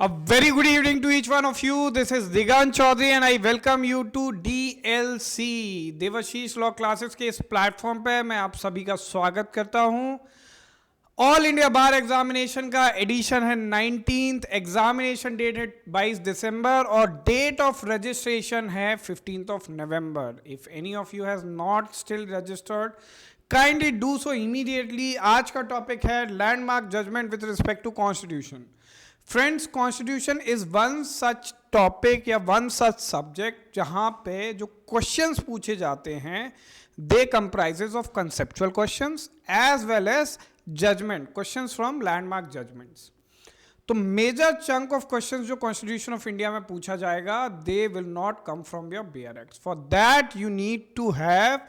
A very good evening to each one of you. This is Digant Chaudhary and I welcome you to DLC Devashish law classes के इस platform पे मैं आप सभी का स्वागत करता हूं। ऑल इंडिया बार एग्जामिनेशन का एडिशन है 19th, एग्जामिनेशन डेट है 22 दिसंबर और डेट ऑफ रजिस्ट्रेशन है 15th of November. If any of you has not still registered, kindly do so immediately. आज का टॉपिक है landmark judgment with respect to constitution. Friends, constitution is one such topic या one such subject जहां पे जो questions पूछे जाते हैं they comprises of conceptual questions as well as judgment questions from landmark judgments. तो मेजर चंक ऑफ क्वेश्चंस जो constitution of India में पूछा जाएगा they will not come from your bare acts. For that you need to have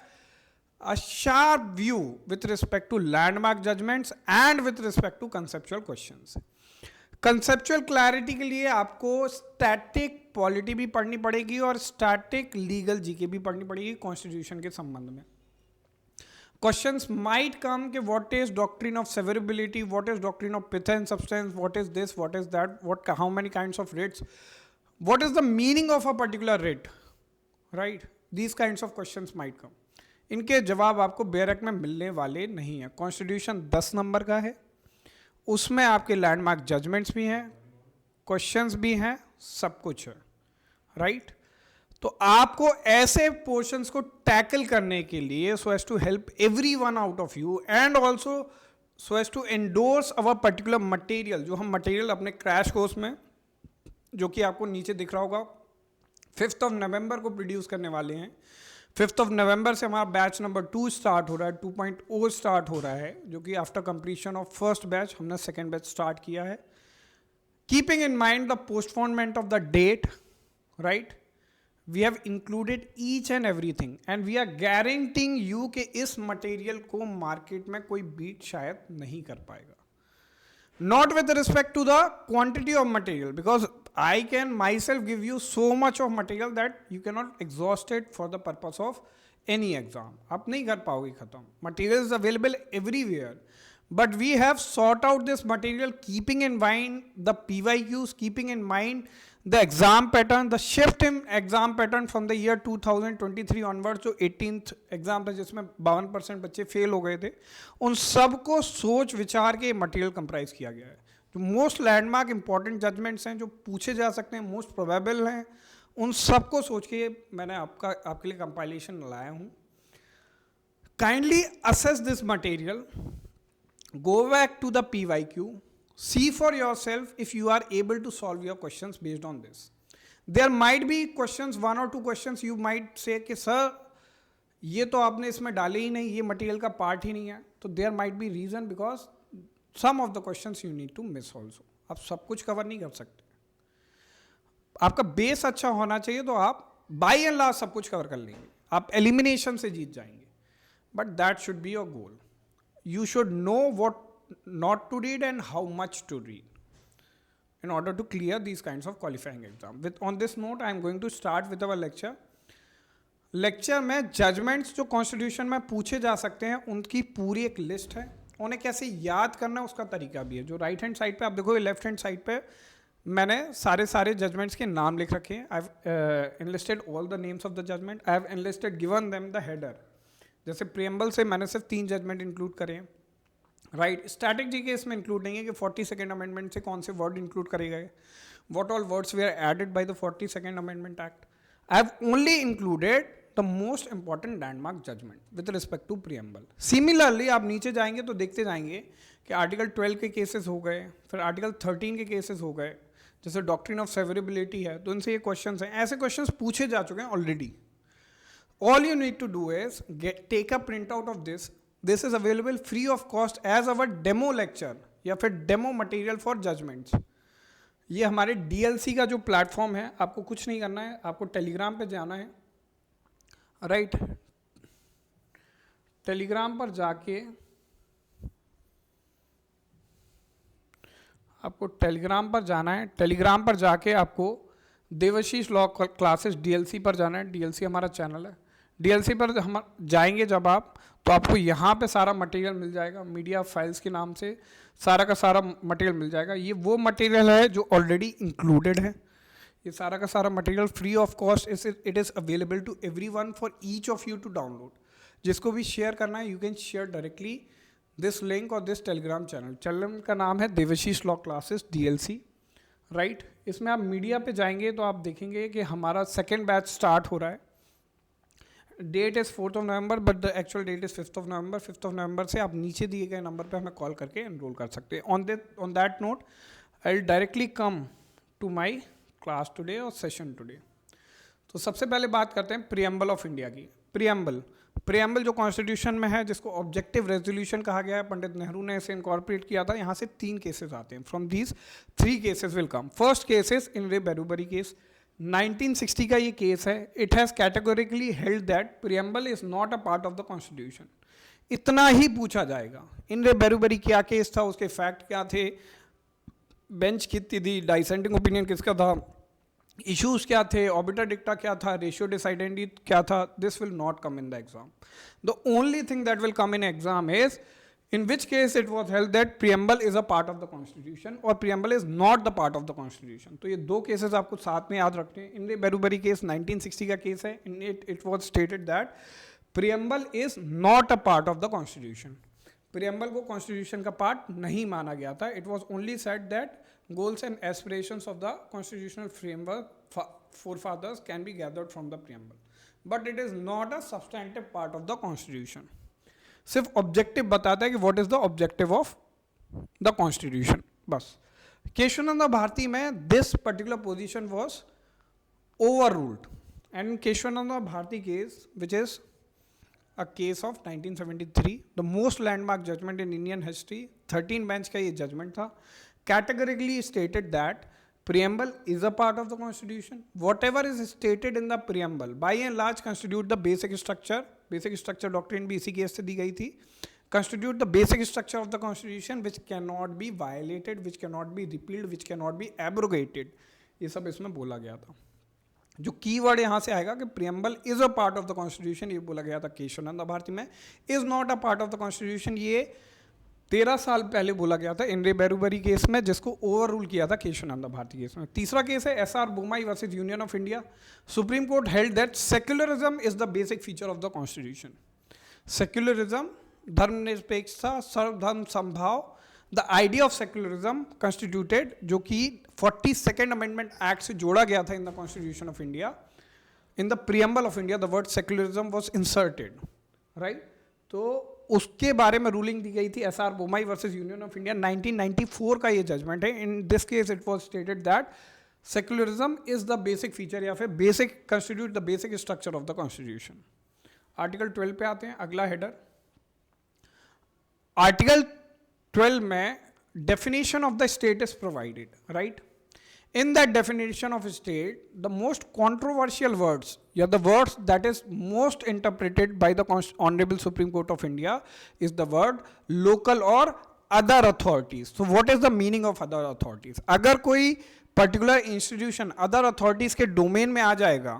a sharp view with respect to landmark judgments and with respect to conceptual questions. Conceptual clarity के लिए आपको static polity भी पढ़नी पड़ेगी और static legal GK भी पढ़नी पड़ेगी कॉन्स्टिट्यूशन के संबंध में. क्वेश्चंस माइट कम कि what is doctrine of severability, what is doctrine of pith and substance, what is this, what is that, what how many kinds of writs, what is the meaning of a particular writ, right. These kinds of questions might come. इनके जवाब आपको bare act में मिलने वाले नहीं है. Constitution 10 number का है, उसमें आपके लैंडमार्क जजमेंट्स भी हैं, क्वेश्चंस भी हैं, सब कुछ है, राइट. तो आपको ऐसे पोर्शंस को टैकल करने के लिए so as to help everyone out of you and also so as to endorse our particular material, जो हम मटेरियल अपने क्रैश कोर्स में जो कि आपको नीचे दिख रहा होगा 5th of November को प्रोड्यूस करने वाले हैं. 5th of November से हमारा बैच नंबर 2 स्टार्ट हो रहा है, 2.0 स्टार्ट हो रहा है, जो कि after completion of first batch हमने सेकेंड बैच स्टार्ट किया है. Keeping in mind the postponement of the date, right, we have included each and everything and we are guaranteeing you कि इस मटेरियल को मार्केट में कोई बीट शायद नहीं कर पाएगा. Not with respect to the quantity of material, because I can myself give you so much of material that you cannot exhaust it for the purpose of any exam. आप नहीं कर पाओगे खत्म. Material is available everywhere, but we have sought out this material keeping in mind the PYQs, keeping in mind the exam pattern, the shift in exam pattern from the year 2023 onwards. जो 18th exam था जिसमें 52% बच्चे fail हो गए थे, उन सबको सोच विचार के मटेरियल कंप्राइज किया गया है. जो मोस्ट लैंडमार्क इंपॉर्टेंट जजमेंट्स हैं जो पूछे जा सकते हैं, मोस्ट प्रोबेबल हैं, उन सबको सोच के मैंने आपके लिए कंपाइलेशन लाया हूँ. Kindly assess this material, go back to the PYQ, see for yourself if you are able to solve your questions based on this. There might be questions, 1 or 2 questions you might say कि sir ये तो आपने इसमें डाले ही नहीं, ये material का part ही नहीं है. तो there might be reason because some of the questions you need to miss also. आप सब कुछ कवर नहीं कर सकते. आपका बेस अच्छा होना चाहिए तो आप बाई एंड लार्ज सब कुछ कवर कर लेंगे, आप एलिमिनेशन से जीत जाएंगे. But that should be your goal. You should know what not to read and how much to read in order to clear these kinds of qualifying exam. On this note, I am going to start with our lecture. Lecture में judgments जो constitution में पूछे जा सकते हैं उनकी पूरी एक लिस्ट है. उन्हें कैसे याद करना है उसका तरीका भी है. जो राइट हैंड साइड पे आप देखोगे, लेफ्ट हैंड साइड पे मैंने सारे जजमेंट्स के नाम लिख रखे हैं. I have enlisted all the names of the judgment. I have enlisted given them the header. जैसे प्रियम्बल से मैंने सिर्फ 3 जजमेंट इंक्लूड करे हैं, राइट. स्टैटिक जी के इसमें इंक्लूड नहीं है कि 42nd अमेंडमेंट से कौन से वर्ड इंक्लूड करे गए, व्हाट ऑल वर्ड्स वे are added by the 42nd amendment act. I have only included the most important landmark judgment with respect to preamble. Similarly आप नीचे जाएंगे तो देखते जाएंगे कि आर्टिकल 12 के केसेस हो गए, फिर आर्टिकल 13 के केसेस हो गए, जैसे डॉक्ट्रिन ऑफ सेवरेबिलिटी है, तो इनसे ये क्वेश्चन हैं. ऐसे क्वेश्चन पूछे जा चुके हैं already. All you need to do is take a printout of this. This is available free of cost as our demo lecture या फिर demo material for judgments. ये हमारे DLC का जो प्लेटफॉर्म है, आपको कुछ नहीं करना है, आपको टेलीग्राम पे जाना है, राइट. टेलीग्राम पर जाके आपको टेलीग्राम पर जाना है. टेलीग्राम पर जाके आपको देवाशीष लॉ क्लासेस DLC पर जाना है. DLC हमारा चैनल है. DLC पर हम जाएंगे जब आप, तो आपको यहाँ पे सारा मटेरियल मिल जाएगा, मीडिया फाइल्स के नाम से सारा का सारा मटेरियल मिल जाएगा। ये वो मटेरियल है जो ऑलरेडी इंक्लूडेड है। ये सारा का सारा material free of cost it is available to everyone for each of you to download. जिसको भी शेयर करना है, you can share directly this link और दिस टेलीग्राम चैनल। चैनल का नाम है Debashish law classes DLC, right. इसमें आप मीडिया पे जाएंगे तो आप देखेंगे कि हमारा सेकेंड बैच स्टार्ट हो रहा है। That is 4th of November but the actual that is 5th of November। 5th of November से आप नीचे दिए गए नंबर पे हमें कॉल करके एनरोल कर सकते हैं। On that note I will directly come to my class today और सेशन टुडे। तो सबसे पहले बात करते हैं प्रियम्बल ऑफ इंडिया की। प्रियम्बल जो कॉन्स्टिट्यूशन में है, जिसको ऑब्जेक्टिव रेजोल्यूशन कहा गया है, पंडित नेहरू ने इसे इनकॉर्पोरेट किया था। यहाँ से 3 केसेस आते हैं। From these 3 cases will come. First case is in रे बेरूबरी केस, 1960 का ये केस है। It has categorically held that preamble is not a part of the constitution. इतना ही पूछा जाएगा। इन रे बेरूबरी क्या केस था, उसके फैक्ट क्या थे, बेंच कितनी थी, डाइसेंटिंग ओपिनियन किसका था, इश्यूज क्या थे, ऑर्बिटर डिक्टा क्या था, रेशियो डिसाइडेंडी क्या था। This will not come in the exam. The only thing that will come in exam is in which case it was held that preamble is a part of the constitution or preamble is not the part of the constitution। तो ये 2 cases आपको साथ में याद रखने हैं। इन रे Berubari case 1960 का केस है। In it was stated that preamble is not a part of the constitution। preamble को constitution का पार्ट नहीं माना गया था। it was only said that goals and aspirations of the constitutional framework forefathers can be gathered from the preamble but it is not a substantive part of the constitution। सिर्फ objective बताता है कि what is the objective of the constitution, बस। केशवानंद भारती में this particular position was overruled and Kesavananda Bharati case which is a case of 1973, the most landmark judgment in Indian history. 13 bench का ये judgment था। Categorically stated that preamble is a part of the constitution। whatever is stated in the preamble by and large constitute the basic structure doctrine भी इसी case से दी गई थी। constitute the basic structure of the constitution which cannot be violated, which cannot be repealed, which cannot be abrogated। ये सब इसमें बोला गया था। जो कीवर्ड यहाँ से आएगा कि preamble is a part of the constitution, ये बोला गया था केशवानंद भारती में। is not a part of the constitution ये 13 साल पहले बोला गया था इन रे बेरूबरी केस में, जिसको ओवर रूल किया था केशवानंद भारती केस में। तीसरा केस है SR Bommai versus union of India. Supreme court held that secularism is the basic feature of the constitution. Secularism, धर्मनिरपेक्षता, सर्वधर्म समभाव, the idea of secularism constituted, जो कि 42nd अमेंडमेंट एक्ट से जोड़ा गया था in the constitution of India. In the preamble of India the word secularism was inserted, right. तो उसके बारे में रूलिंग दी गई थी SR Bommai versus union of India. 1994 का ये जजमेंट है। In this case it was stated that secularism is the basic feature या फिर basic constitute the basic structure of the constitution. Article 12 पे आते हैं, अगला हेडर। आर्टिकल 12 में definition of the state is provided, right. In that definition of state, the most controversial words, the words that is most interpreted by the Honorable Supreme Court of India is the word local or other authorities। So what is the meaning of other authorities? अगर कोई particular institution other authorities के domain में आ जाएगा,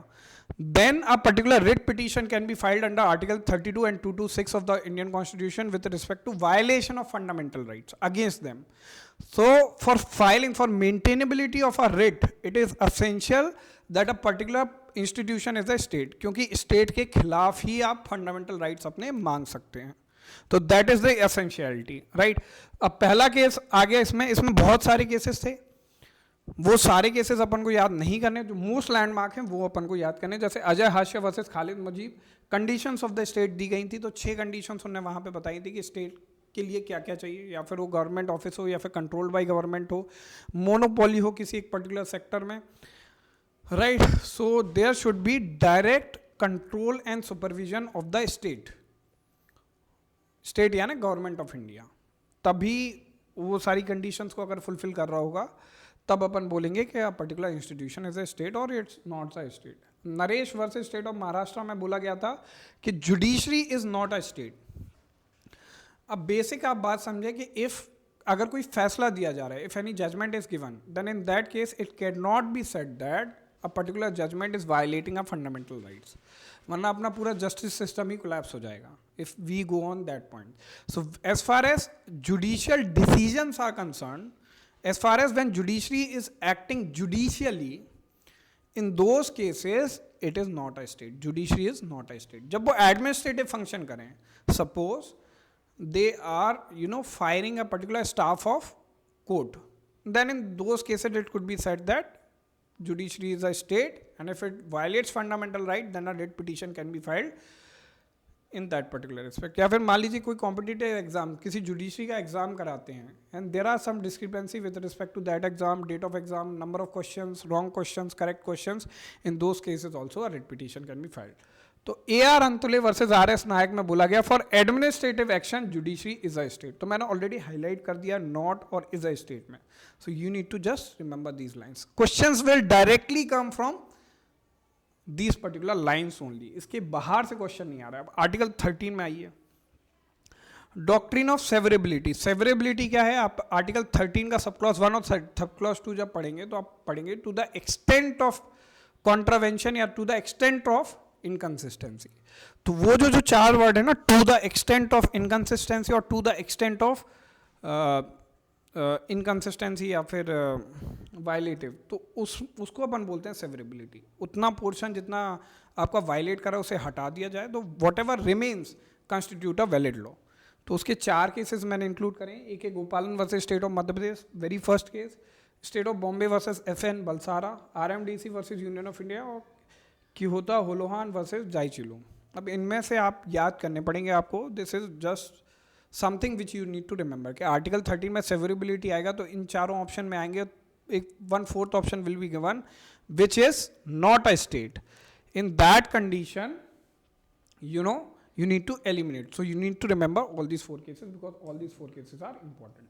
then a particular writ petition can be filed under Article 32 and 226 of the Indian Constitution with respect to violation of fundamental rights against them। So for filing for maintainability of a writ, it is essential that a particular institution is a state, क्योंकि state के खिलाफ ही आप fundamental rights अपने मांग सकते हैं। तो that is the essentiality, right। अब पहला केस आ गया, इसमें बहुत सारे केसेस थे। वो सारे केसेस अपन को याद नहीं करने, जो मोस्ट लैंडमार्क हैं वो अपन को याद करने। जैसे Ajay Hasia versus Khalid Mujib, conditions of the state दी गई थी। तो 6 कंडीशंस उन्होंने वहाँ पे बताई थी कि स्टेट के लिए क्या क्या चाहिए, या फिर वो गवर्नमेंट ऑफिस हो या फिर कंट्रोल्ड बाय गवर्नमेंट हो, मोनोपोली हो किसी एक पर्टिकुलर सेक्टर में, right. So there should be direct control and supervision of the state यानी गवर्नमेंट ऑफ इंडिया। तभी वो सारी कंडीशंस को अगर फुलफिल कर रहा होगा तब अपन बोलेंगे कि a particular institution is a state और it's not a state. Naresh versus state of Maharashtra में बोला गया था कि judiciary is not a state. अब बेसिक आप बात समझे कि इफ अगर कोई फैसला दिया जा रहा है, if any judgment is given, then in that case it can not be said that a particular judgment is violating a fundamental rights, वरना अपना पूरा जस्टिस सिस्टम ही कोलैप्स हो जाएगा। if we go on that point. So as far as judicial decisions are concerned, as far as when judiciary is acting judicially, in those cases it is not a state. Judiciary is not a state. जब वो administrative function करें, suppose they are firing a particular staff of court, then in those cases it could be said that judiciary is a state, and if it violates fundamental right, then a writ petition can be filed in that particular respect. या फिर मान लीजिए कोई competitive exam किसी judiciary का exam कराते हैं and there are some discrepancy with respect to that exam, date of exam, number of questions, wrong questions, correct questions, in those cases also a writ petition can be filed. तो AR Antulay versus RS Nayak में बोला गया for administrative action judiciary is a state. तो मैंने already highlight कर दिया not और is a state में. So you need to just remember these lines. Questions will directly come from these particular lines only. इसके बाहर से क्वेश्चन नहीं आ रहा है. अब आर्टिकल 13 में आइए, डॉक्ट्रिन ऑफ सेवरेबिलिटी. सेवरेबिलिटी क्या है? आप आर्टिकल 13 का सब क्लॉज 1 और सब क्लॉज 2 जब पढ़ेंगे तो आप पढ़ेंगे to the extent of contravention या to the extent of inconsistency. तो वो जो चार वर्ड है ना, to the extent of inconsistency और to the extent of inconsistency या फिर वायलेटिव, तो उसको अपन बोलते हैं सेवरेबिलिटी. उतना पोर्शन जितना आपका वायलेट करा उसे हटा दिया जाए तो what ever remains constitute a valid law. तो उसके 4 केसेस मैंने इंक्लूड करें. एक है गोपालन versus state of Madhya Pradesh, very first case. State of Bombay versus FN Balsara, RMDC versus union of India, और किहोता होलोहान वर्सेस जाइचिलू. अब इनमें से आप याद करने पड़ेंगे आपको. This is just something which you need to remember कि आर्टिकल 13 में सेवरेबिलिटी आएगा तो इन चारों ऑप्शन में आएंगे. एक 1/4 option will be given which is not a state. In that condition you need to eliminate. So you need to remember all these 4 cases because all these 4 cases are important.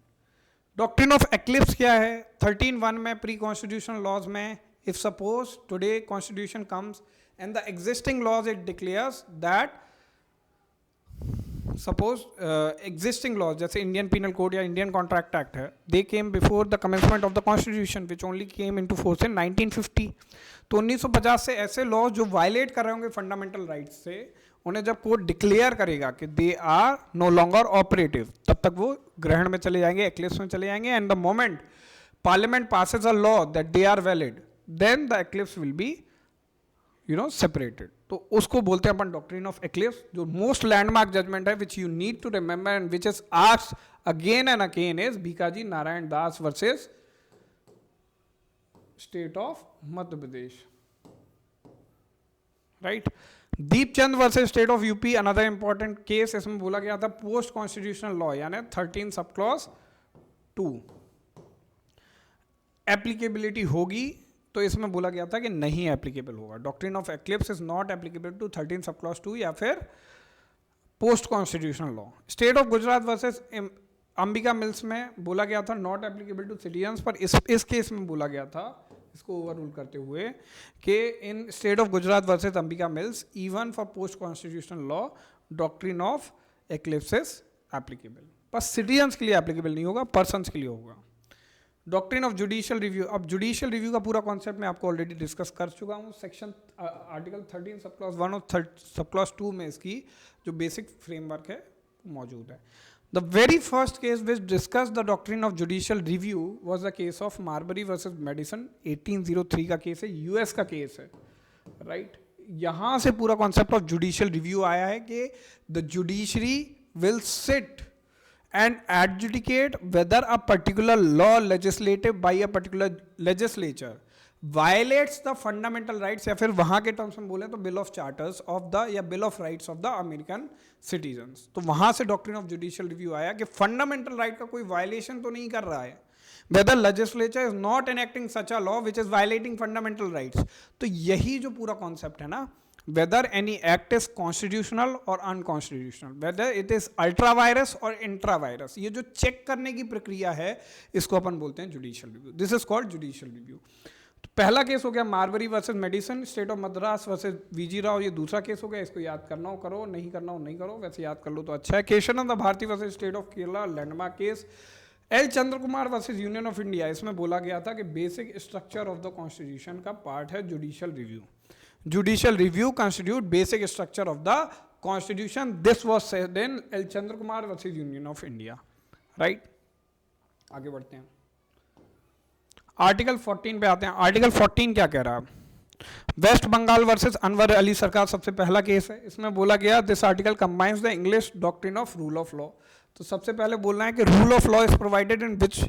Doctrine of eclipse क्या है? 13(1) में pre constitutional laws में, if suppose today constitution comes and the existing laws it declares that suppose existing laws जैसे Indian penal code या Indian contract act है, they came before the commencement of the constitution which only came into force in 1950. तो 1950 से ऐसे laws जो violet कर रहे होंगे फंडामेंटल राइट्स से, उन्हें जब कोर्ट डिक्लेयर करेगा कि they are no longer operative, तब तक वो ग्रहण में चले जाएंगे, एक्लिप्स में चले जाएंगे. And the moment parliament passes a law that they are valid, then the eclipse will be separated. तो उसको बोलते हैं अपन डॉक्ट्रिन ऑफ एक्लिप्स. जो मोस्ट लैंडमार्क जजमेंट है which you need to remember and which is asked again and again is Bhikaji Narayan Das versus state of Madhya Pradesh, right. Deepchand versus state of UP, another important case. इसमें बोला गया था पोस्ट कॉन्स्टिट्यूशनल लॉ यानी 13 sub clause 2 applicability होगी, तो इसमें बोला गया था कि नहीं एप्लीकेबल होगा. Doctrine of eclipse is not applicable to 13 sub clause 2 या फिर post constitutional law. State of Gujarat versus Ambica mills में बोला गया था नॉट एप्लीकेबल टू सिटीजन्स, पर इस केस में बोला गया था इसको ओवर रूल करते हुए कि इन state of Gujarat versus Ambica mills even for post constitutional law doctrine of eclipse is applicable. बस सिटीजन्स के लिए एप्लीकेबल नहीं होगा, पर्सन्स के लिए होगा. Doctrine of judicial review. अब जुडिशियल रिव्यू का पूरा कॉन्सेप्ट मैं आपको ऑलरेडी डिस्कस कर चुका हूँ. सेक्शन आर्टिकल 13 सब क्लॉज 1 और सब क्लॉज 2 में इसकी जो बेसिक फ्रेमवर्क है मौजूद है. The very first case which discussed the doctrine of judicial review was the case of Marbury versus Madison. 1803 का केस है, US का केस है, राइट. यहाँ से पूरा कॉन्सेप्ट ऑफ जुडिशियल रिव्यू आया है कि the judiciary will sit and adjudicate whether a particular law legislated by a particular legislature violates the fundamental rights, या फिर वहाँ के टर्म्स में बोले तो bill of charters of the या bill of rights of the American citizens. तो वहाँ से डॉक्ट्रिन ऑफ जुडिशियल रिव्यू आया कि फंडामेंटल राइट का कोई वायलेशन तो नहीं कर रहा है, whether legislature is not enacting such a law which is violating fundamental rights. तो यही जो पूरा कॉन्सेप्ट है ना, whether any act is constitutional or unconstitutional, whether it is ultra virus or intra virus, ये जो चेक करने की प्रक्रिया है इसको अपन बोलते हैं judicial review. This is called judicial review. तो पहला केस हो गया Marbury versus Madison, state of Madras versus V G Rao. ये दूसरा केस हो गया. इसको याद करना हो करो, नहीं करना हो नहीं करो, वैसे याद कर लो तो अच्छा है. Kesavananda Bharati versus state of Kerala, landmark case. L Chandra Kumar versus union of India. इसमें बोला गया था कि basic structure of the constitution का पार्ट है judicial review. Judicial review constitute basic structure of the Constitution. This was said in L. Chandra Kumar versus Union of India. Right? आगे बढ़ते हैं. आर्टिकल 14 पे आते हैं. आर्टिकल 14 क्या कह रहा है? वेस्ट बंगाल वर्सेस अनवर अली सरकार सबसे पहला केस है. इसमें बोला गया this article combines the English doctrine of rule of law. तो सबसे पहले बोलना है कि rule of law is provided in which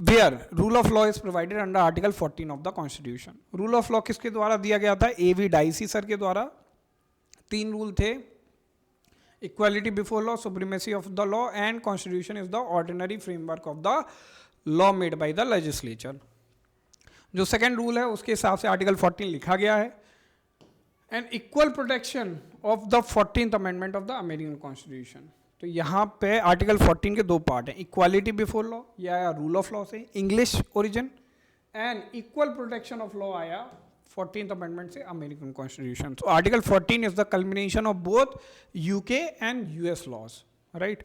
where rule of law is provided under article 14 of the constitution. Rule of law किसके द्वारा दिया गया था? A.V. डाइसी सर के द्वारा. 3 रूल थे. Equality before law, supremacy of the law and constitution is the ordinary framework of the law made by the legislature. जो second rule है उसके हिसाब से आर्टिकल 14 लिखा गया है. And equal protection of the 14th amendment of the American constitution. तो यहाँ पे आर्टिकल 14 के 2 पार्ट हैं. इक्वालिटी बिफोर लॉ या रूल ऑफ लॉ से, English origin, and equal protection of law आया 14th अमेंडमेंट से अमेरिकन कॉन्स्टिट्यूशन. तो article 14 is the culmination of both UK and US laws. Right.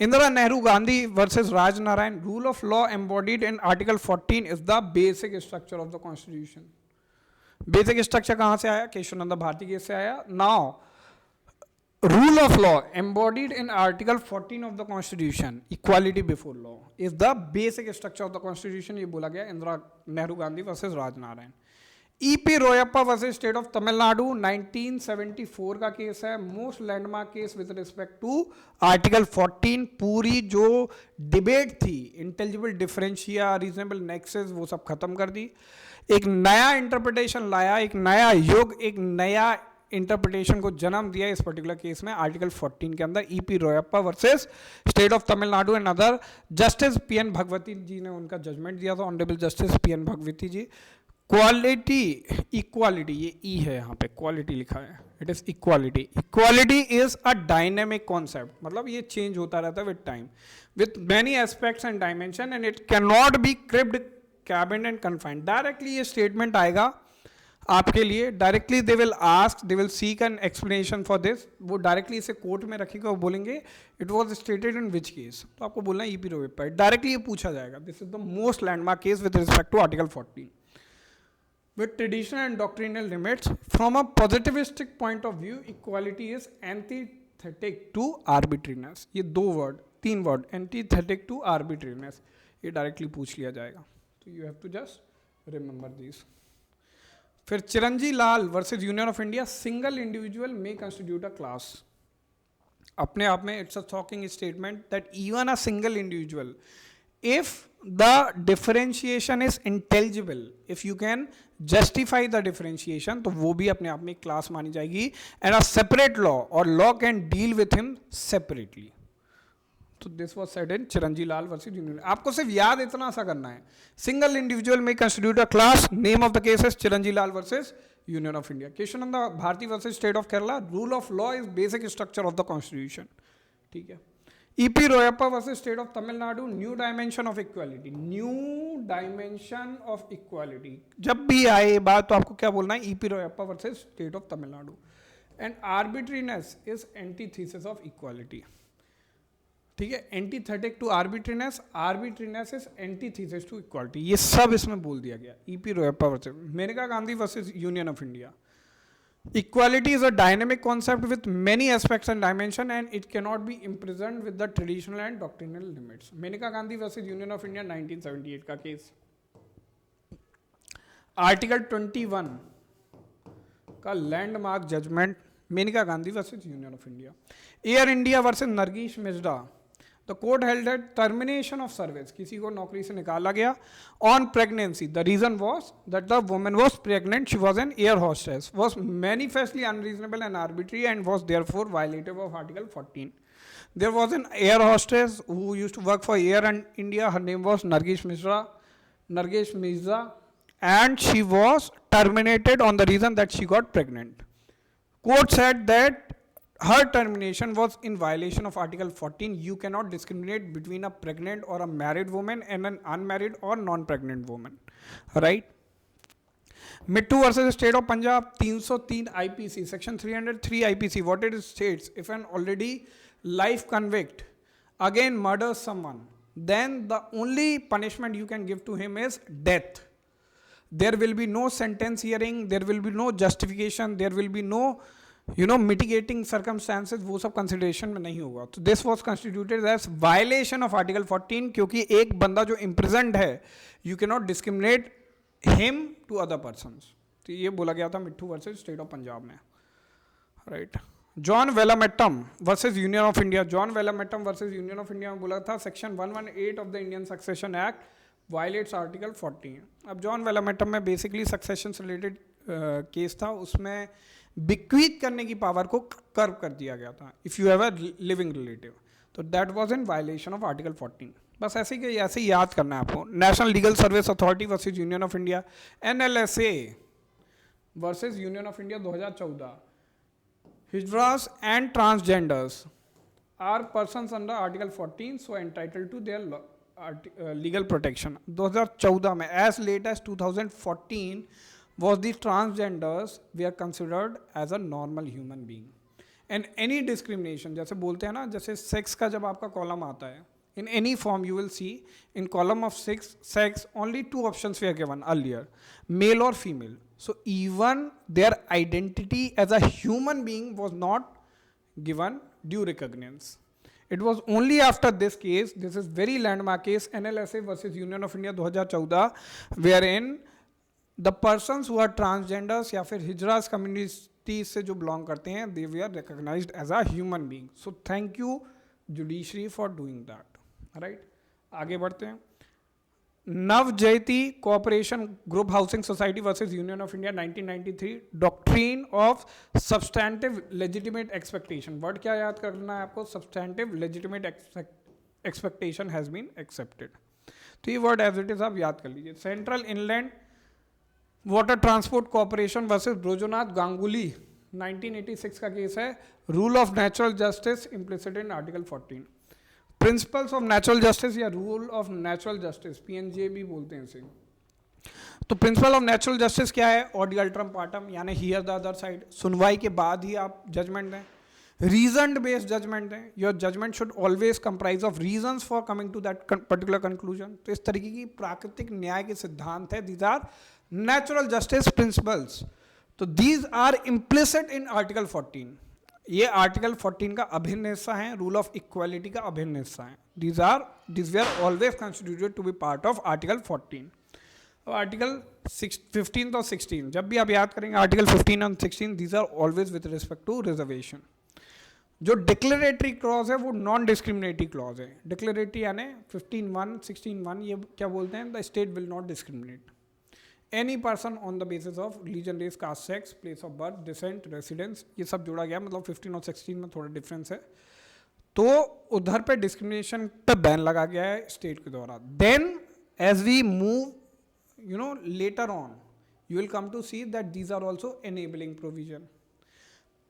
Indira Nehru Gandhi versus Rajnarain. Rule of law embodied in article 14 is the basic structure of the constitution. Basic structure कहाँ से आया? Kesavananda Bharati case से आया. Now rule of law embodied in article 14 of the constitution, equality before law, is the basic structure of the constitution. ये बोला गया Indira Nehru Gandhi versus Raj Narain. E.P. Royappa versus state of Tamil Nadu 1974 का case है. Most landmark case with respect to article 14. पूरी जो debate थी intelligible differentia, reasonable Nexus, वो सब खत्म कर दी. एक नया इंटरप्रिटेशन लाया, एक नया युग, एक नया इंटरप्रिटेशन को जन्म दिया इस पर्टिकुलर केस में आर्टिकल 14 के अंदर. E.P. Royappa versus state of Tamil Nadu and other. Justice P.N. Bhagwati ji ने उनका जजमेंट दिया था. Honourable justice P.N. Bhagwati ji. Quality, equality, ये ई है यहाँ पे, क्वालिटी लिखा है. It is equality. Equality is a dynamic concept. मतलब ये चेंज होता रहता है with time, with many aspects and dimension, and it can not be cribbed, cabined and confined. Directly ये स्टेटमेंट आएगा आपके लिए. Directly they will ask, they will seek an explanation for this. वो डायरेक्टली इसे court में रखेगा, वो बोलेंगे it was stated in which case. तो आपको बोलना है E.P. रोयप्पा. डायरेक्टली ये पूछा जाएगा. This is the most landmark case with respect to article 14. With traditional and doctrinal limits, from a positivistic point of view, equality is antithetic to arbitrariness. ये 3 word, antithetic to arbitrariness, ये directly पूछ लिया जाएगा. तो you have to just remember these. फिर Chiranji Lal versus union of India. Single individual may constitute a class. अपने आप में it's a shocking statement that even a single individual, if the differentiation is intelligible, if you can justify the differentiation, तो वो भी अपने आप में क्लास मानी जाएगी. and a separate law or law can deal with him separately. तो this was said in Chiranji Lal versus union. आपको सिर्फ याद इतना सा करना है, single individual may constitute a class. Name of the cases Chiranji Lal versus union of India. Kesavananda Bharati versus state of Kerala. Rule of law is basic structure of the constitution. ठीक है. E.P. Royappa versus state of Tamil Nadu. New dimension of equality. New dimension of equality जब भी आए बात तो आपको क्या बोलना है? E.P. Royappa versus state of Tamil Nadu. And arbitrariness is antithesis of equality. ठीक है. Antithetic to arbitrariness, arbitrariness is antithesis to equality. ये सब इसमें बोल दिया गया. E.P. Royappa versus. Maneka Gandhi versus union of India. Equality is a dynamic concept with many aspects and dimension, and it cannot be imprisoned with the traditional and doctrinal limits. Maneka Gandhi versus union of India 1978 का case. Article 21 का landmark judgment Maneka Gandhi versus union of India. Air India versus Nargis Mirza. The court held that termination of service, किसी को नौकरी से निकाला गया on pregnancy. The reason was that the woman was pregnant, she was an air hostess, was manifestly unreasonable and arbitrary and was therefore violative of article 14. There was an air hostess who used to work for Air and India. Her name was Nargis Mirza, and she was terminated on the reason that she got pregnant. Court said that her termination was in violation of Article 14. You cannot discriminate between a pregnant or a married woman and an unmarried or non-pregnant woman. Right? Mittu versus State of Punjab. 303 IPC, Section 303 IPC. What it states: if an already life convict again murders someone, then the only punishment you can give to him is death. There will be no sentence hearing. There will be no justification. There will be no mitigating circumstances, वो सब consideration में नहीं होगा. तो this was constituted as violation of article 14, क्योंकि एक बंदा जो इम्प्रिजन्ड है, you can not discriminate him to other persons. तो ये बोला गया था मिट्ठू वर्सेज स्टेट ऑफ पंजाब में, right. John Vallamattom versus union of India. John Vallamattom versus union of India में बोला था section 118 of the Indian succession act violates article 14. अब जॉन वेलामेट्टम में बेसिकली सक्सेशन से रिलेटेड केस था, उसमें बिक्वीथ करने की पावर को कर्व कर दिया गया था if you have a living relative. तो that was in violation of article 14. बस ऐसे ही याद करना है आपको. National legal service authority versus union of India, NLSA versus union of India 2014. Hijras and transgenders are persons under Article 14, so entitled to their legal protection. 2014 में, as late as 2014, was the transgenders were considered as a normal human being. And any discrimination, जैसे बोलते हैं ना, जैसे sex का जब आपका column आता है, in any form you will see in column of sex only two options were given earlier, male or female. So even their identity as a human being was not given due recognition. It was only after this case, this is very landmark case, NLSA versus Union of India 2014, wherein the persons who are transgenders या फिर हिजरास community से जो belong करते हैं, they were recognized as a human being. So thank you judiciary for doing that. Right? आगे बढ़ते हैं. Nav Jayati cooperation group housing society versus union of India 1993. Doctrine of substantive legitimate expectation. Word क्या याद करना है आपको? Substantive legitimate expectation has been accepted. तो ये वर्ड एज इट इज आप याद कर लीजिए. Central inland water transport corporation versus Brojonath Ganguly 1986 का केस है. Rule of natural justice implicit in article 14. Principles of natural justice या rule of natural justice, PNJ भी बोलते हैं इसे. तो प्रिंसिपल ऑफ नेचुरल जस्टिस क्या है? ऑडी अल्ट्रम पार्टम, यानी हियर द अदर साइड. सुनवाई के बाद ही आप जजमेंट दें. रीजन बेस्ड जजमेंट दें. Your judgment should always comprise of reasons for coming to that particular conclusion. तो इस तरीके की प्राकृतिक न्याय के सिद्धांत है. These are natural justice principles. तो these are implicit in article 14. ये आर्टिकल 14 का अभिन्न हिस्सा है. रूल ऑफ इक्वालिटी का अभिन्न हिस्सा है. दिस वे are always constituted to be part of article 14. अब आर्टिकल 15 और 16 जब भी आप याद करेंगे, आर्टिकल 15 और 16 these are always with respect to reservation. जो डिक्लेरेटरी क्लॉज है वो नॉन डिस्क्रिमिनेटरी क्लॉज है. डिक्लेरेटरी यानी 15(1), 16(1) ये क्या बोलते हैं? The state will not discriminate any person on the basis of religion, race, caste, sex, place of birth, descent, residence. ये सब जोड़ा गया. मतलब 15 और 16 में थोड़ा डिफरेंस है. तो उधर पे डिस्क्रिमिनेशन पे बैन लगा गया है स्टेट के द्वारा. Then as we move later on you will come to see that these are also enabling provision.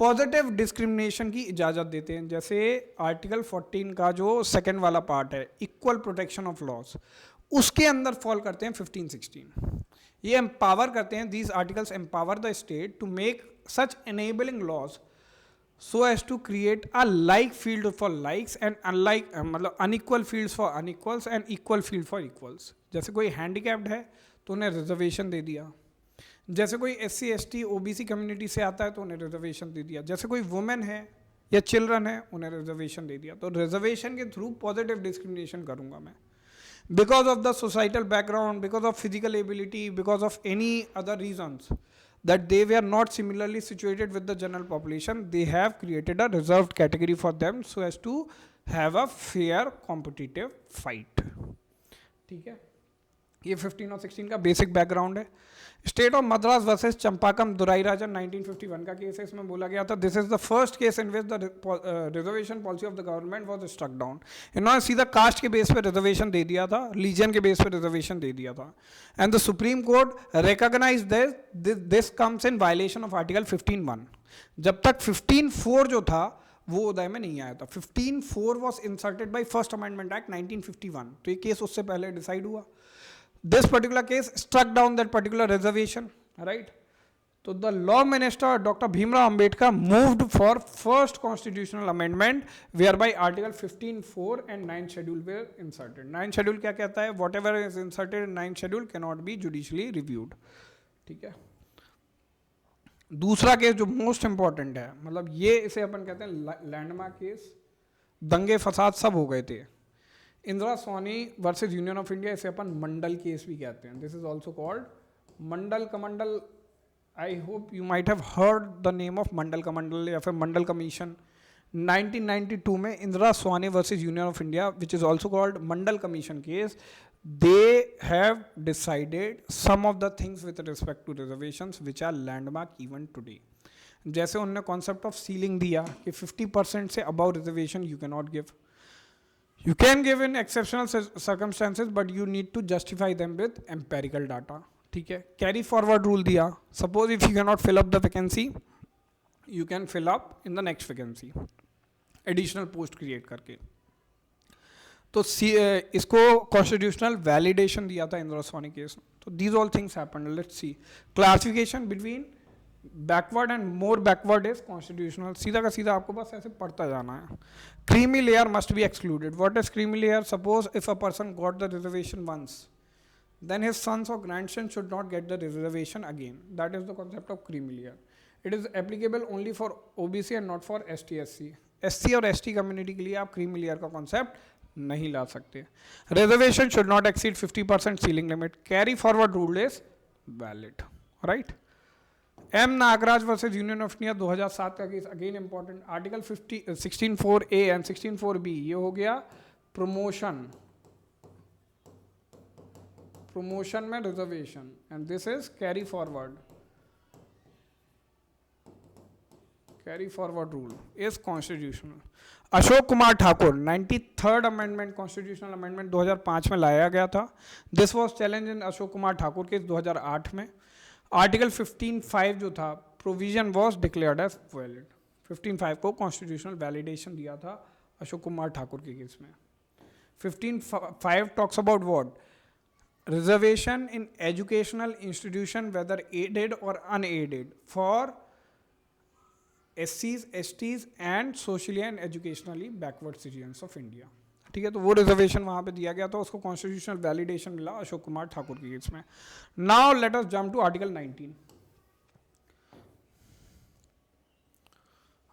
Positive discrimination की इजाज़त देते हैं. जैसे आर्टिकल 14 का जो सेकेंड वाला पार्ट है, इक्वल प्रोटेक्शन ऑफ लॉज, उसके अंदर फॉल करते हैं 15-16. ये एम्पावर करते हैं. These articles empower the state to make such enabling laws so as to create a like field for likes and unlike, मतलब unequal fields for unequals and equal field for equals. जैसे कोई handicapped है तो उन्हें reservation दे दिया. जैसे कोई SC ST OBC कम्युनिटी से आता है तो उन्हें रिजर्वेशन दे दिया. जैसे कोई वुमेन है या चिल्ड्रन है उन्हें रिजर्वेशन दे दिया. तो रिजर्वेशन के थ्रू पॉजिटिव डिस्क्रिमिनेशन करूंगा मैं. Because of the societal background, because of physical ability, because of any other reasons that they were not similarly situated with the general population, they have created a reserved category for them so as to have a fair competitive fight. ठीक है, ये 15 और 16 का basic background है. State of Madras versus Champakam Dorairajan 1951 का case है. इसमें बोला गया था this is the first case in which the reservation policy of the government was struck down. इन्होंने सीधा कास्ट के बेस पे रिजर्वेशन दे दिया था, रीजन के बेस पे रिजर्वेशन दे दिया था. And the supreme court recognize this comes in violation of article 15(1). जब तक 15(4) जो था वो उदय में नहीं आया था. 15(4) was inserted by first amendment act 1951. तो ये केस उससे पहले डिसाइड हुआ. This particular case struck down that particular reservation, right? So the law minister Dr. Bhimrao Ambedkar moved for first constitutional amendment whereby article 15(4) and 9th schedule were inserted. 9th schedule क्या कहता है? Whatever is inserted in 9th schedule cannot be judicially reviewed. ठीक है. दूसरा case जो most important है, मतलब ये इसे अपन कहते हैं लैंडमार्क केस, दंगे फसाद सब हो गए थे। Indira Sawhney versus union of India, इसे अपन मंडल केस भी कहते हैं। This is also called Mandal Kamandal. I hope you might have heard the name of Mandal Kamandal या फिर मंडल कमीशन। 1992 में Indira Sawhney versus union of India, which is also called Mandal commission case, they have decided some of the things with respect to reservations which are landmark even today. जैसे उन्होंने concept of ceiling दिया कि 50% से above reservation you can not give, you can give in exceptional circumstances but you need to justify them with empirical data. ठीक है, carry forward rule दिया, suppose if you can not fill up the vacancy you can fill up in the next vacancy additional post create करके। तो इसको constitutional validation दिया था Indira Sawhney case. तो these all things happened. Let's see classification between backward and more backward is constitutional. सीधा का सीधा आपको बस ऐसे पढ़ता जाना है। Creamy layer must be excluded. What is creamy layer? Suppose if a person got the reservation once, then his sons or grandsons should not get the reservation again. That is the concept of creamy layer. It is applicable only for OBC and not for ST SC. SC और ST community के लिए आप creamy layer का concept नहीं ला सकते। Reservation should not exceed 50% ceiling limit. Carry forward rule is valid, right. M Nagaraj versus union of India 2007 का case, again important. Article 16(4)A and 16(4)B, ये हो गया प्रमोशन में reservation, and this is carry forward rule is constitutional. Ashok Kumar Thakur 93rd amendment, constitutional amendment 2005 में लाया गया था। This was challenge in Ashok Kumar Thakur case 2008 में। आर्टिकल 15(5) जो था, provision was declared as valid. 15(5) को कॉन्स्टिट्यूशनल वैलिडेशन दिया था अशोक कुमार ठाकुर के केस में। 15(5) talks about what? Reservation in educational institution whether aided और unaided for SCs, STs and socially and educationally backward citizens of India. ठीक है, तो वो रिजर्वेशन वहाँ पे दिया गया था, उसको कॉन्स्टिट्यूशनल वैलिडेशन मिला अशोक कुमार ठाकुर के केस में। Now let us jump to article 19।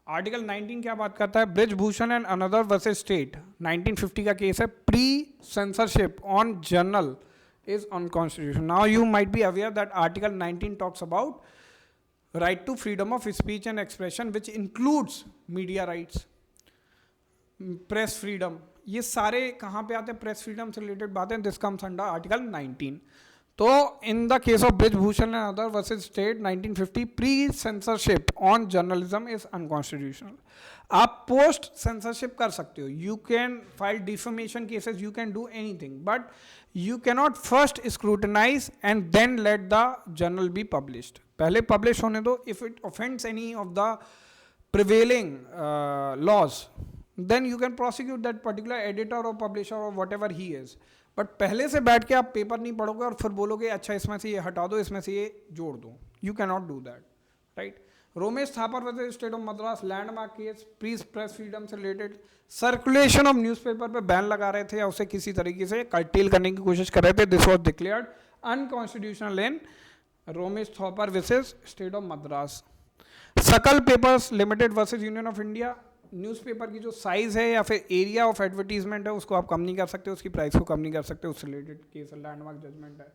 Article 19 क्या बात करता है? Brijbhushan and another versus state 1950 का केस है। Pre censorship on journal is unconstitutional. Now you might be aware that article 19 talks about right to freedom of speech and expression which includes media rights, press freedom। ये सारे कहाँ पे आते हैं? Press freedom से related बातें। This comes under article 19। तो in the case of Brij Bhushan and other versus state 1950, pre censorship on journalism is unconstitutional. आप पोस्ट सेंसरशिप कर सकते हो, you can file defamation cases, you can do anything, but you cannot first scrutinise and then let the journal be published. पहले publish होने दो। If it offends any of the prevailing laws then you can prosecute that particular editor और publisher और whatever he is. But पहले से बैठ के आप पेपर नहीं पढ़ोगे और फिर बोलोगे अच्छा इसमें से ये हटा दो, इसमें से ये जोड़ दो। You can not do that, right. Romesh Thapar versus state of Madras, landmark case, press freedom से रिलेटेड। सर्कुलेशन ऑफ न्यूज़पेपर पे बैन लगा रहे थे या उसे किसी तरीके से कर्टेल करने की कोशिश कर रहे थे। This was declared unconstitutional in Romesh Thapar versus state of Madras. Sakal papers limited versus union of India, newspaper की जो साइज है या फिर एरिया ऑफ एडवर्टीजमेंट है उसको आप कम नहीं कर सकते, उसकी प्राइस को कम नहीं कर सकते, उससे रिलेटेड केस लैंडमार्क जजमेंट है।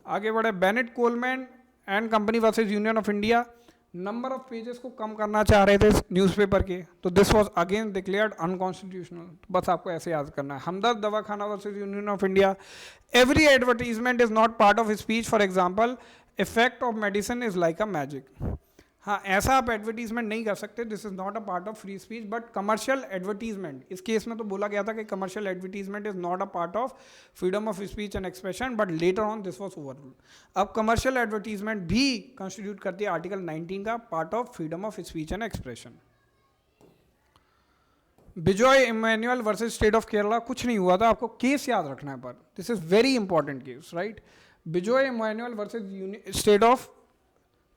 आगे बढ़े, Bennett Coleman and company versus union of India, number of pages को कम करना चाह रहे थे न्यूज़पेपर के, तो this was again declared unconstitutional. बस आपको ऐसे याद करना है। हमदर्द दवाखाना versus union of India, every advertisement is not part of speech, for example effect of medicine is like a magic. हाँ, ऐसा आप एडवर्टीजमेंट नहीं कर सकते, this is not a part of free speech. But commercial advertisement, इस case में तो बोला गया था कि commercial advertisement is not a part of freedom of speech and expression, but later on this was overruled. अब कमर्शियल एडवर्टीजमेंट भी constitute करती है आर्टिकल 19 का part of freedom of speech and expression. Bijoe Emmanuel versus state of Kerala, कुछ नहीं हुआ था, आपको केस याद रखना है, पर this is very important case, right. Bijoe Emmanuel versus state of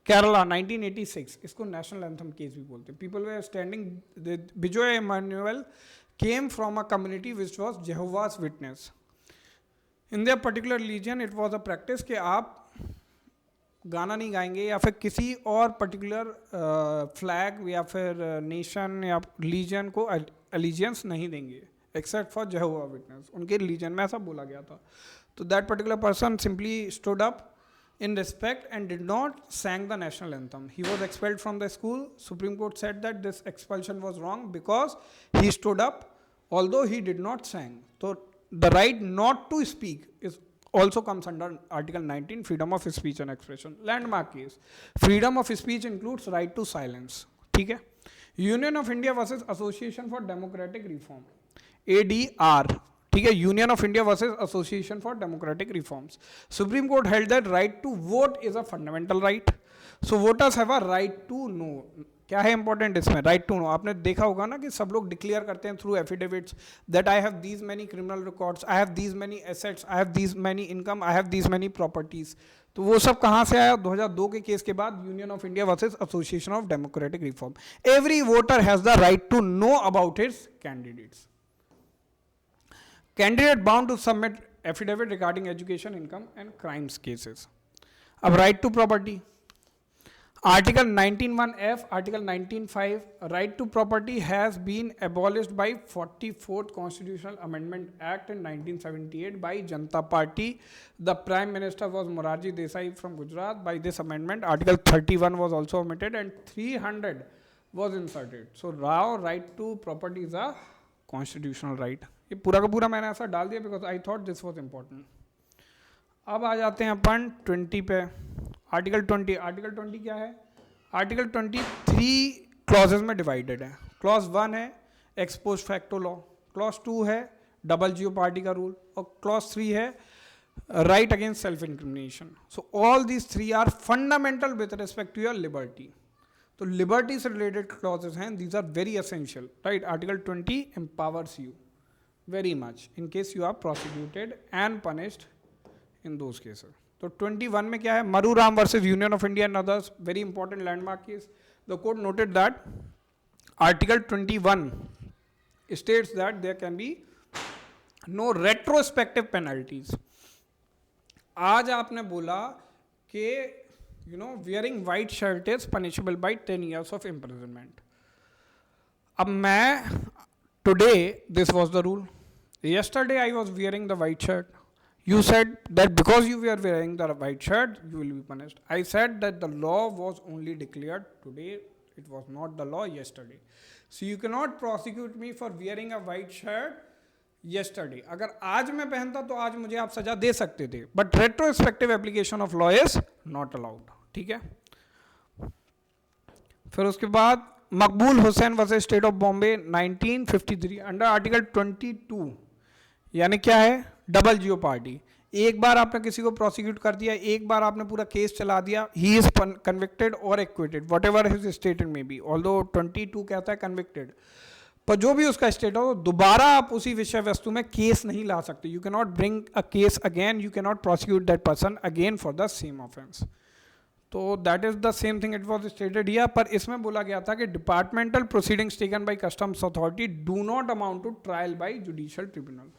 Kerala 1986, इसको नेशनल एंथम केस भी बोलते हैं। पीपल वे standing, Bijoe Emmanuel came from a community which was Jehovah's witness. In their particular religion it was a practice कि आप गाना नहीं गाएंगे या फिर किसी और पर्टिकुलर फ्लैग या फिर नेशन या रिलीजन को एलिजियंस नहीं देंगे एक्सेप्ट फॉर जेहोवा विटनेस, उनके रिलीजन में ऐसा बोला गया था. तो that particular person simply stood up in respect and did not sang the national anthem. He was expelled from the school. Supreme Court said that this expulsion was wrong because he stood up although he did not sang. So the right not to speak is also comes under Article 19, freedom of speech and expression. Landmark case. Freedom of speech includes right to silence. ठीक है. Union of India versus Association for Democratic Reform. ADR. ठीक है, union of India versus association for democratic reforms. Supreme court held that right to vote is a fundamental right. So voters have a right to know. क्या है important इसमें? Right to know. आपने देखा होगा ना कि सब लोग डिक्लेयर करते हैं through affidavits that I have these many criminal records, I have these many assets, I have these many income, I have these many properties. तो वो सब कहाँ से आया? 2002 के केस के बाद union of India versus association of democratic reform. Every voter has the right to know about his candidates. Candidate bound to submit affidavit regarding education, income and crimes cases. अब right to property. Article 19(1)(f), Article 19(5), right to property has been abolished by 44th Constitutional Amendment Act in 1978 by Janata Party. The Prime Minister was Morarji Desai from Gujarat. By this amendment, Article 31 was also omitted and 300 was inserted. So now right to property is a constitutional right. ये पूरा का पूरा मैंने ऐसा डाल दिया because I thought this was important. अब आ जाते हैं अपन 20 पे. आर्टिकल 20. आर्टिकल 20 क्या है? आर्टिकल 20 3 क्लॉजेज में डिवाइडेड है. क्लॉज 1 है ex post facto law, clause 2 है डबल जियो पार्टी का रूल और क्लॉज 3 है right against self incrimination. So all these 3 are fundamental with respect to your liberty. तो लिबर्टी से रिलेटेड क्लॉजेज हैं, these are very essential. Right, article 20 empowers you very much in case you are prosecuted and punished in those cases. तो 21 में क्या है? मरू Ram versus union of India and others, very important landmark case. The court noted that article 21 states that there can be no retrospective penalties. आज आपने बोला कि wearing white shirt is punishable by 10 years of imprisonment. अब मैं today this was the rule. Yesterday I was wearing the white shirt. You said that because you were wearing the white shirt, you will be punished. I said that the law was only declared today. It was not the law yesterday. So you cannot prosecute me for wearing a white shirt yesterday. अगर आज मैं पहनता तो आज मुझे आप सजा दे सकते थे. But retrospective application of law is not allowed. ठीक है. फिर उसके बाद मकबूल Hussain versus state of Bombay 1953 under article 22. यानी क्या है? डबल जियो पार्टी. एक बार आपने किसी को प्रोसिक्यूट कर दिया, एक बार आपने पूरा केस चला दिया, ही इज कन्विक्टेड और acquitted what ever his statement में बी. ऑल्दो 22 कहता है कन्विक्टेड, पर जो भी उसका स्टेट हो दोबारा आप उसी विषय वस्तु में केस नहीं ला सकते. You can not bring a case again, you can not prosecute that person again for the same offence. तो that is the same thing it was stated here. पर इसमें बोला गया था कि departmental proceedings taken by customs authority do not amount to trial by judicial tribunal.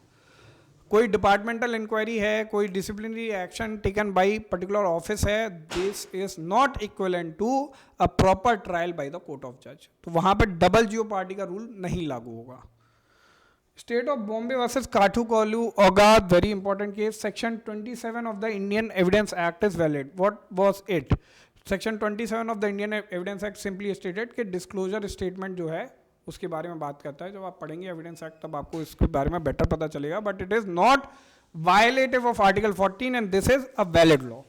कोई departmental inquiry है, कोई disciplinary action taken by particular office है, this is not equivalent to a proper trial by the court of जज. तो वहां पर double jeopardy का rule नहीं लागू होगा. State of Bombay versus Kathi Kalu Oghad, very important case. Section 27 of the Indian evidence act is valid. What was it? Section 27 of the Indian evidence act simply stated कि disclosure statement जो है उसके बारे में बात करता है. जब आप पढ़ेंगे एविडेंस एक्ट तब आपको इसके बारे में बेटर पता चलेगा. But it is not violative of article 14 and this is a valid law.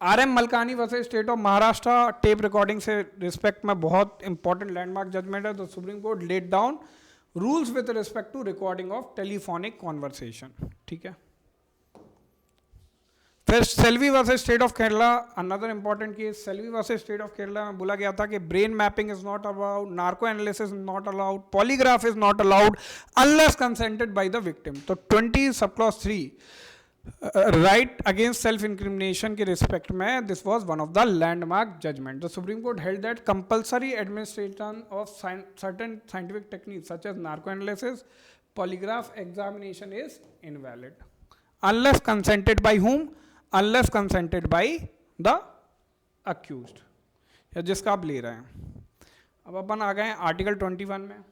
R M. Malkani versus state of Maharashtra, tape recording से रिस्पेक्ट में बहुत इंपॉर्टेंट लैंडमार्क जजमेंट है. The supreme court laid down rules with respect to recording of telephonic conversation. ठीक है. फिर Selvi versus state of Kerala, another important case. Selvi versus state of Kerala में बोला गया था कि brain mapping is not allowed, narco analysis is not allowed, polygraph is not allowed unless consented by the victim. तो 20 sub clause 3 right against self incrimination के respect में this was one of the landmark judgement. The supreme court held that compulsory administration of certain scientific techniques such as narco analysis, polygraph examination is invalid unless consented by whom? Unless consented by the accused, या जिसका आप ले रहे हैं। अब अपन आ गए हैं article 21 में।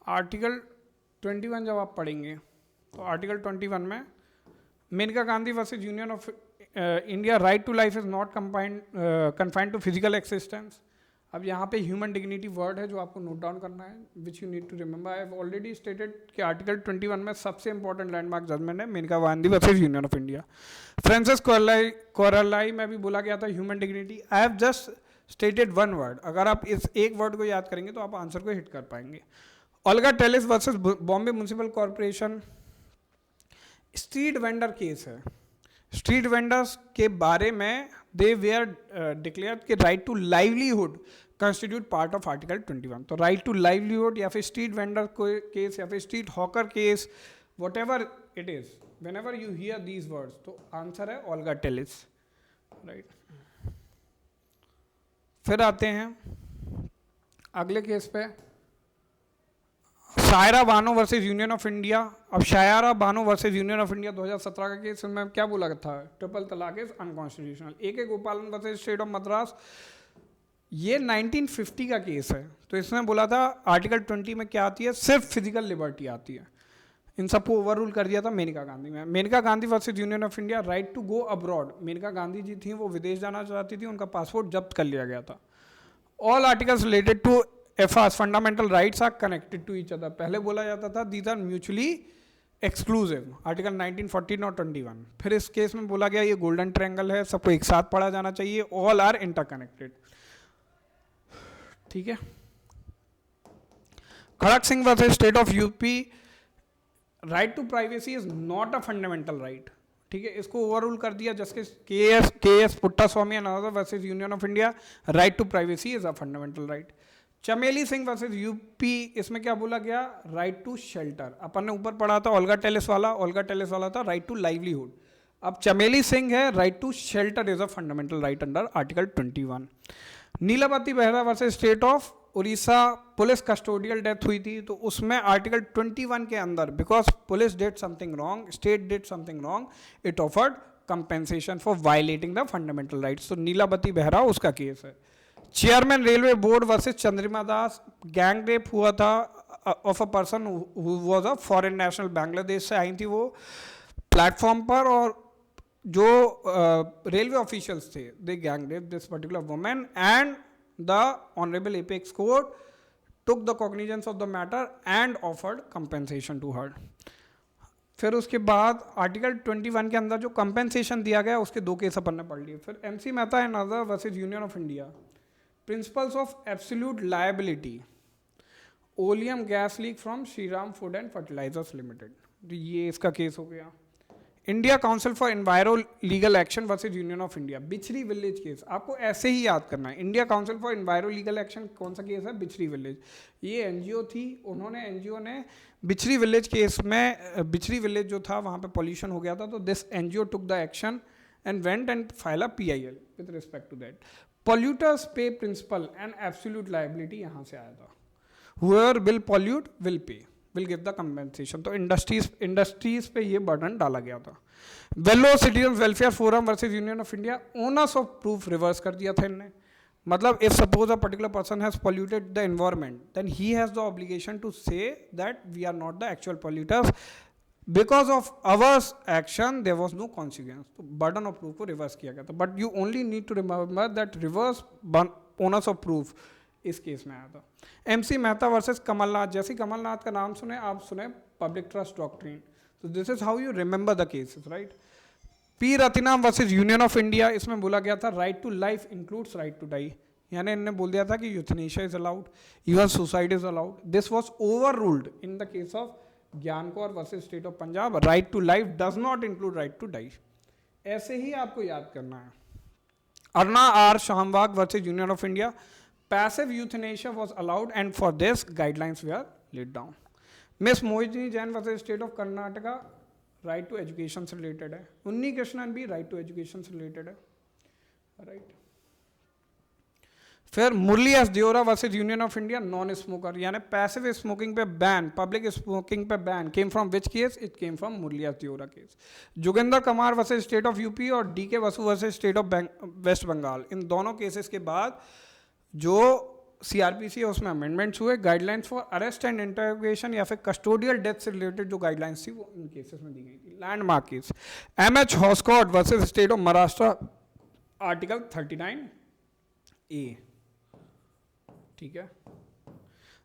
आर्टिकल 21 जब आप पढ़ेंगे तो आर्टिकल 21 में Maneka Gandhi versus union of India, right to life is not confined to physical existence. अब यहाँ पे ह्यूमन डिग्निटी वर्ड है जो आपको नोट डाउन करना है, which you need to remember. I have already stated कि आर्टिकल 21 में सबसे इंपॉर्टेंट लैंडमार्क जजमेंट है Maneka Gandhi versus union of India. Francis Coralie में भी बोला गया था human dignity. I have just stated one word, अगर आप इस एक वर्ड को याद करेंगे तो आप आंसर को हिट कर पाएंगे। Olga Tellis versus Bombay municipal corporation, street vendor case है। स्ट्रीट वेंडर्स के बारे में दे वेयर डिक्लेयर कि right to livelihood constitute part of article 21। तो राइट टू लाइवलीहुड या फिर स्ट्रीट वेंडर केस या फिर street hawker case, whatever it is, whenever you hear these words, तो आंसर है ओल्गा टेलिस, राइट। फिर आते हैं अगले केस पे, Shayara Bano versus union of India. अब Shayara Bano versus union of India 2017 का केस में क्या बोला था, triple talaq is unconstitutional. AK Gopalan versus state of Madras, ये 1950 का केस है। तो इसमें बोला था आर्टिकल 20 में क्या आती है, सिर्फ फिजिकल लिबर्टी आती है। इन सबको ओवर रूल कर दिया था मेनका गांधी में। Maneka Gandhi versus union of India, right to go abroad. Maneka Gandhi ji थी, वो विदेश जाना चाहती थी, उनका पासपोर्ट जब्त कर लिया गया था। All articles related to FRs fundamental rights are connected to each other. पहले बोला जाता था these are mutually exclusive, article 1914 और 21। फिर इस केस में बोला गया ये गोल्डन ट्रायंगल है, सबको एक साथ पढ़ा जाना चाहिए, ऑल आर इंटरकनेक्टेड, ठीक है। Kharak Singh versus state of UP, right to privacy is not a fundamental right, ठीक है। इसको ओवर रूल कर दिया justice K S Puttaswamy and others versus union of India, right to privacy is a fundamental right. Chameli Singh versus UP, इसमें क्या बोला गया, right to shelter. अपन ने ऊपर पढ़ा था ओल्गा टेलिस वाला था राइट टू लाइवलीहुड। अब चमेली सिंह है, right to shelter is a fundamental right under article 21। Nilabati Behera versus state of Orissa, police custodial death हुई थी, तो उसमें आर्टिकल 21 के अंदर, because police did something wrong, state did something wrong, it offered compensation for violating the fundamental rights. तो नीलावती बेहरा उसका case है। Chairman railway board versus Chandrima Das, gang rape हुआ था of a person who was a foreign national, Bangladesh से आई थी वो platform पर, और जो रेलवे ऑफिशियल्स थे they gang rape this particular women and the honourable apex court took the cognizance of the matter and offered compensation to her। फिर उसके बाद आर्टिकल 21 के अंदर जो कंपेंसेशन दिया गया उसके दो केस अपन ने पढ़ लिए। फिर MC Mehta and other versus union of India, principles of absolute liability, oleum gas leak from Shriram food and fertilizers limited, ये इसका केस हो गया। India council for enviro legal action versus union of India, Bichhri village case, आपको ऐसे ही याद करना है। India council for enviro legal action कौन सा केस है, बिछरी विलेज। ये एनजीओ थी, उन्होंने एनजीओ ने बिछरी विलेज केस में, बिछरी विलेज जो था वहाँ पे पॉल्यूशन हो गया था, तो this NGO took the action and went and file a PIL with respect to that. Polluters pay principle and absolute liability यहाँ से आया था, whoever will pollute will pay, will give the compensation. तो industries पे ये burden डाला गया था। Vellore citizen welfare forum versus union of India, onus of proof reverse कर दिया था इनने। मतलब if suppose a particular person has polluted the environment, then he has the obligation to say that we are not the actual polluters, because of ours action there was no consequence. तो burden of proof को reverse किया गया था, but you only need to remember that reverse onus of proof इस case में आया था। MC Mehta versus Kamal Nath, जैसे कमलनाथ का नाम सुने आप सुने पब्लिक ट्रस्ट डॉक्ट्रिन, तो this is how you remember the cases, right. P Rathinam versus union of India, इसमें बोला गया था right to life includes right to die, यानी इन्होंने बोल दिया था कि euthanasia is allowed, even suicide is allowed. This was overruled in the case of Gian Kaur versus state of Punjab, right to life does not include right to die. ऐसे ही आपको याद करना है। Aruna R Shanbaug versus union of India, passive euthanasia was allowed and for this guidelines were laid down। Miss Mohiনী Jain versus state of Karnataka, right to education से related है। उन्नी कृष्णन भी right to education से related है, right। फिर Murli S Deora versus union of India non smoker, यानी passive smoking पे ban, public smoking पे ban, came from which case? It came from Murli S Deora case. Joginder Kumar versus state of UP और D K Basu versus state of West Bengal, इन दोनों cases के बाद जो CrPC है उसमें अमेंडमेंट्स हुए. Guidelines for arrest and interrogation या फिर कस्टोडियल डेथ से रिलेटेड जो गाइडलाइंस थी वो इन केसेस में दी गई थी. Landmark case M H Hoskot versus state of Maharashtra, article 39A. ठीक है.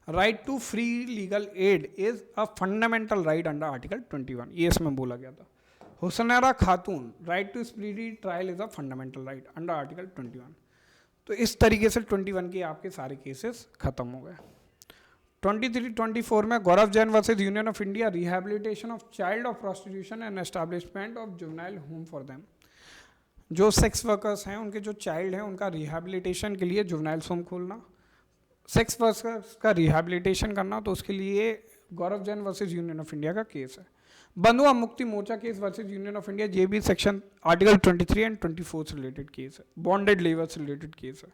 Right to free legal aid is a fundamental right under article 21, ये इसमें बोला गया था. Hussainara Khatoon, right to speedy trial is a fundamental right under article 21. तो इस तरीके से 21 के आपके सारे केसेस खत्म हो गए. 23-24 में Gaurav Jain versus union of India, rehabilitation of child of prostitution and establishment of juvenile home for them. जो सेक्स वर्कर्स हैं उनके जो चाइल्ड हैं उनका रिहैबिलिटेशन के लिए जुवेनाइल होम खोलना, सेक्स वर्कर्स का रिहैबिलिटेशन करना, तो उसके लिए Gaurav Jain versus union of India का केस है. Bandhua Mukti Morcha case versus union of India, ये भी सेक्शन आर्टिकल 23 एंड 24 से रिलेटेड केस है. बॉन्डेड लेबर से रिलेटेड केस है.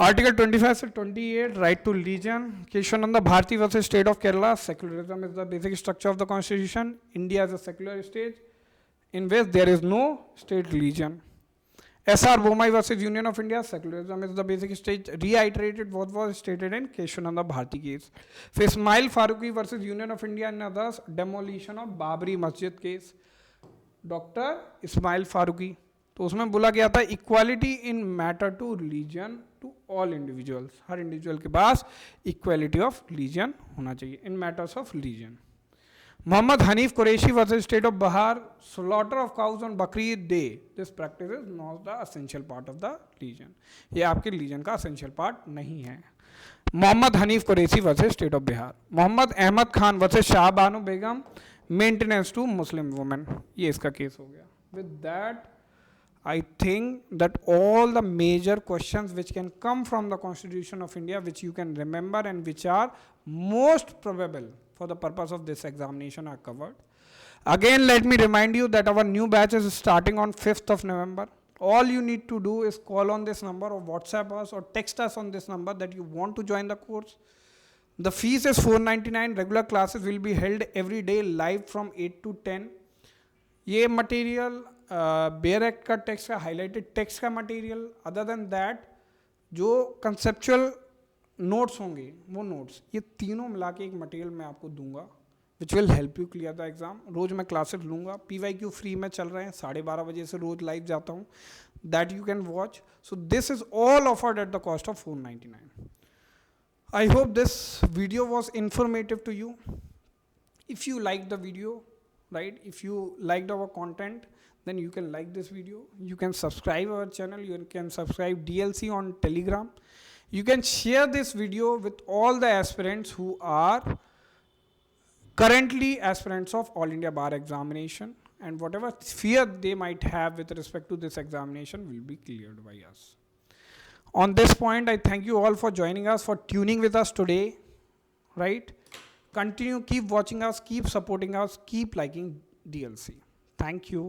आर्टिकल 25 से 28 right to religion, Kesavananda Bharati versus state of Kerala, secularism is the basic structure of the constitution, India is a secular state in which there is no state religion. SR Bomai versus Union of India, secularism is the basic state, reiterated what was stated in Keshavananda Bharti case. फिर Ismail Faruqi versus Union of India and others, demolition of Babri Masjid case. Doctor Ismail Faruqui, तो उसमें बोला गया था equality in matter to religion to all individuals, हर individual के पास equality of religion होना चाहिए in matters of religion. Mohammad Hanif Qureshi versus state of Bihar, slaughter of cows on Bakrid day, this practice is not the essential part of the religion, ये आपके religion का essential part नहीं है. Mohammad Hanif Qureshi versus state of Bihar. Mohammad Ahmad Khan versus Shah Bano Begum, maintenance to Muslim women, ये इसका case हो गया. With that I think that all the major questions which can come from the Constitution of India, which you can remember and which are most probable for the purpose of this examination, are covered. Again, let me remind you that our new batch is starting on 5th of November. All you need to do is call on this number or WhatsApp us or text us on this number that you want to join the course. The fees is $499. Regular classes will be held every day live from 8 to 10. ये material bare act का text का highlighted text का material, other than that जो conceptual notes होंगे वो notes, ये तीनों मिला के एक मटेरियल मैं आपको दूंगा which will help you clear the exam. रोज़ मैं क्लासेस लूँगा, PYQ फ्री में चल रहे हैं, 12:30 बजे से रोज़ लाइव जाता हूँ, that you can watch. So this is all offered at the cost of $499. I hope this video was informative to you. If you like the video, right, if you liked our content, then you can like this video, you can subscribe our channel, you can subscribe DLC on Telegram, you can share this video with all the aspirants who are currently aspirants of All India Bar Examination, and whatever fear they might have with respect to this examination will be cleared by us. On this point, I thank you all for joining us, for tuning with us today, right? Continue, keep watching us, keep supporting us, keep liking DLC. Thank you.